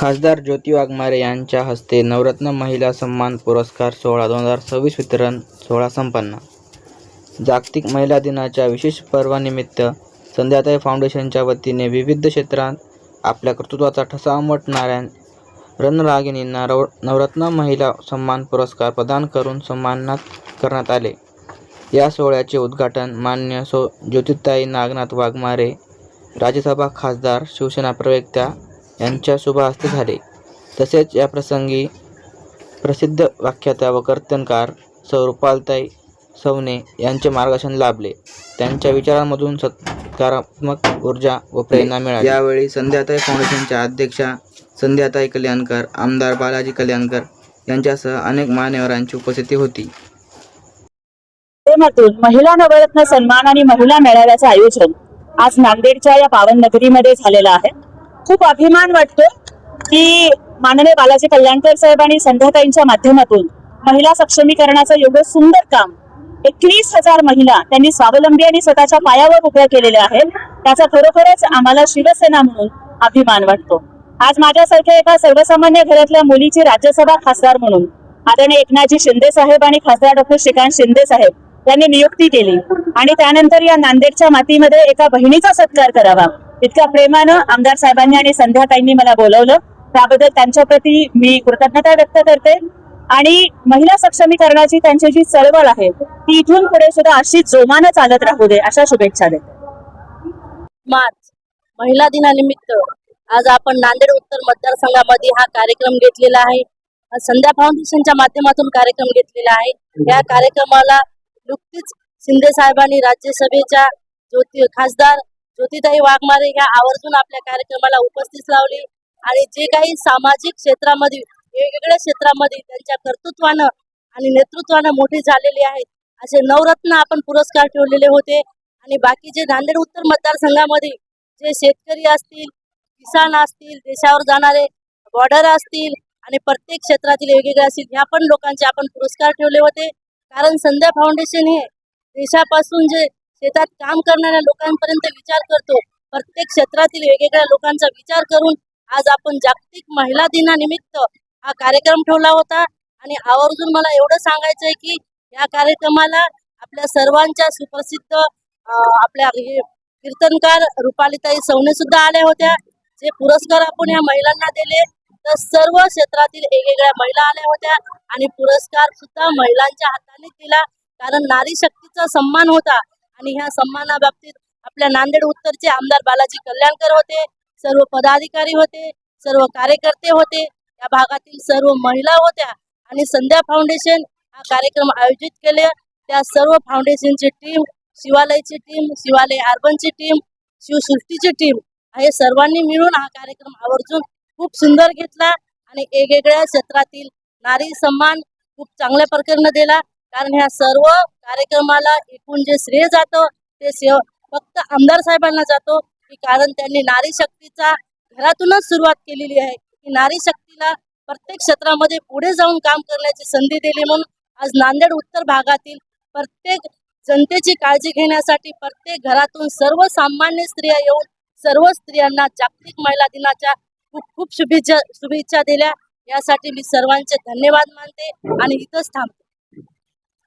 खासदार ज्योती वाघमारे यांच्या हस्ते नवरत्न महिला सन्मान पुरस्कार सोहळा 2026 वितरण सोहळा संपन्न. जागतिक महिला दिनाच्या विशेष पर्वानिमित्त संध्याताई फाउंडेशनच्या वतीने विविध क्षेत्रात आपल्या कर्तृत्वाचा ठसा उमटणाऱ्या रणरागिणींना नवरत्न महिला सन्मान पुरस्कार प्रदान करून सन्मानित करण्यात आले. या सोहळ्याचे उद्घाटन माननीय सौ. ज्योतिताई नागनाथ वाघमारे, राज्यसभा खासदार, शिवसेना प्रवक्त्या यांच्या शुभ हस्ते झाले. तसेच याप्रसंगी प्रसिद्ध व्याख्यात्या व कीर्तनकार सौ. रुपालताई सवने यांचे मार्गदर्शन लाभले. त्यांच्या विचारांमधून सकारात्मक ऊर्जा व प्रेरणा मिळाली. यावेळी संध्याताई फाउंडेशनच्या अध्यक्षा संध्याताई कल्याणकर, आमदार बालाजी कल्याणकर यांच्यासह अनेक मान्यवरांची उपस्थिती होती. महिला नवरत्न सन्मान आणि महिला मेळाव्याचं आयोजन आज नांदेडच्या या पावन नगरीमध्ये झालेलं आहे. खूप अभिमान वाटतो की माननीय बालाजी कल्याणकर साहेब आणि संध्याताईंच्या माध्यमातून महिला सक्षमीकरणाचं एवढं सुंदर काम 21,000 महिला त्यांनी स्वावलंबी आणि स्वतःच्या पायावर उभ्या केलेल्या आहेत. त्याचा खरोखरच आम्हाला शिवसेना म्हणून अभिमान वाटतो. आज माझ्यासारख्या एका सर्वसामान्य घरातल्या मुलीची राज्यसभा खासदार म्हणून आदरणीय एकनाथजी शिंदे साहेब आणि खासदार डॉक्टर श्रीकांत शिंदे साहेब यांनी नियुक्ती केली आणि त्यानंतर या नांदेडच्या मातीमध्ये एका बहिणीचा सत्कार करावा इतक्या प्रेमानं आमदार साहेबांनी आणि संध्याताईंनी मला बोलवलं. त्याबद्दल त्यांच्या प्रती मी कृतज्ञता व्यक्त करते आणि महिला सक्षमीकरणाची त्यांची जी चळवळ आहे ती इथून पुढे सुद्धा अशी जोमानं चालत राहू दे अशा शुभेच्छा देते. मार्च महिला दिनानिमित्त आज आपण नांदेड उत्तर मतदारसंघामध्ये हा कार्यक्रम घेतलेला आहे. संध्या फाउंडेशनच्या माध्यमातून कार्यक्रम घेतलेला आहे. या कार्यक्रमाला नुकतीच शिंदे साहेबांनी राज्यसभेच्या खासदार ज्योतिताई वाघमारे ह्या आवर्जून आपल्या कार्यक्रमाला उपस्थित लावली आणि जे काही सामाजिक क्षेत्रामध्ये वेगवेगळ्या क्षेत्रामध्ये त्यांच्या कर्तृत्वानं आणि नेतृत्वानं मोठे झालेले आहेत असे नवरत्न आपण पुरस्कार ठेवलेले होते. आणि बाकीचे नांदेड उत्तर मतदारसंघामध्ये जे शेतकरी असतील, किसान असतील, देशावर जाणारे बॉर्डर असतील आणि प्रत्येक क्षेत्रातील वेगवेगळे असतील ह्या पण लोकांचे आपण पुरस्कार ठेवले होते. कारण संध्या फाउंडेशन हे देशापासून जे शेतात काम करणाऱ्या लोकांपर्यंत विचार करतो. प्रत्येक क्षेत्रातील वेगवेगळ्या लोकांचा विचार करून आज आपण जागतिक महिला दिनानिमित्त हा कार्यक्रम ठेवला होता. आणि आवर्जून मला एवढं सांगायचं आहे की या कार्यक्रमाला आपल्या सर्वांच्या सुप्रसिद्ध आपल्या कीर्तनकार रुपालीताई सवने सुद्धा आल्या होत्या. जे पुरस्कार आपण या महिलांना दिले तर सर्व क्षेत्रातील वेगवेगळ्या महिला आल्या होत्या आणि पुरस्कार सुद्धा महिलांच्या हाताने दिला. कारण नारी शक्तीचा सन्मान होता आणि ह्या सन्मानाबाबतीत आपल्या नांदेड उत्तरचे आमदार बालाजी कल्याणकर होते, सर्व पदाधिकारी होते, सर्व कार्यकर्ते होते, या भागातील सर्व महिला होत्या आणि संध्या फाउंडेशन हा कार्यक्रम आयोजित केले. त्या सर्व फाउंडेशनची टीम, शिवालयची टीम, शिवालय अर्बनची टीम, शिवसृष्टीची टीम हे सर्वांनी मिळून हा कार्यक्रम आवर्जून खूप सुंदर घेतला आणि वेगवेगळ्या क्षेत्रातील नारी सन्मान खूप चांगल्या प्रकारे दिला. कारण ह्या सर्व कार्यक्रमाला एकूण जे श्रेय जातं ते फक्त आमदार साहेबांना जातो की कारण त्यांनी नारी शक्तीचा घरातूनच सुरुवात केलेली आहे की नारी शक्तीला प्रत्येक क्षेत्रामध्ये पुढे जाऊन काम करण्याची संधी दिली. म्हणून आज नांदेड उत्तर भागातील प्रत्येक जनतेची काळजी घेण्यासाठी प्रत्येक घरातून सर्वसामान्य स्त्रिया येऊन सर्व स्त्रियांना जागतिक महिला दिनाच्या खूप खूप शुभेच्छा दिल्या. यासाठी मी सर्वांचे धन्यवाद मानते आणि इथंच थांबते.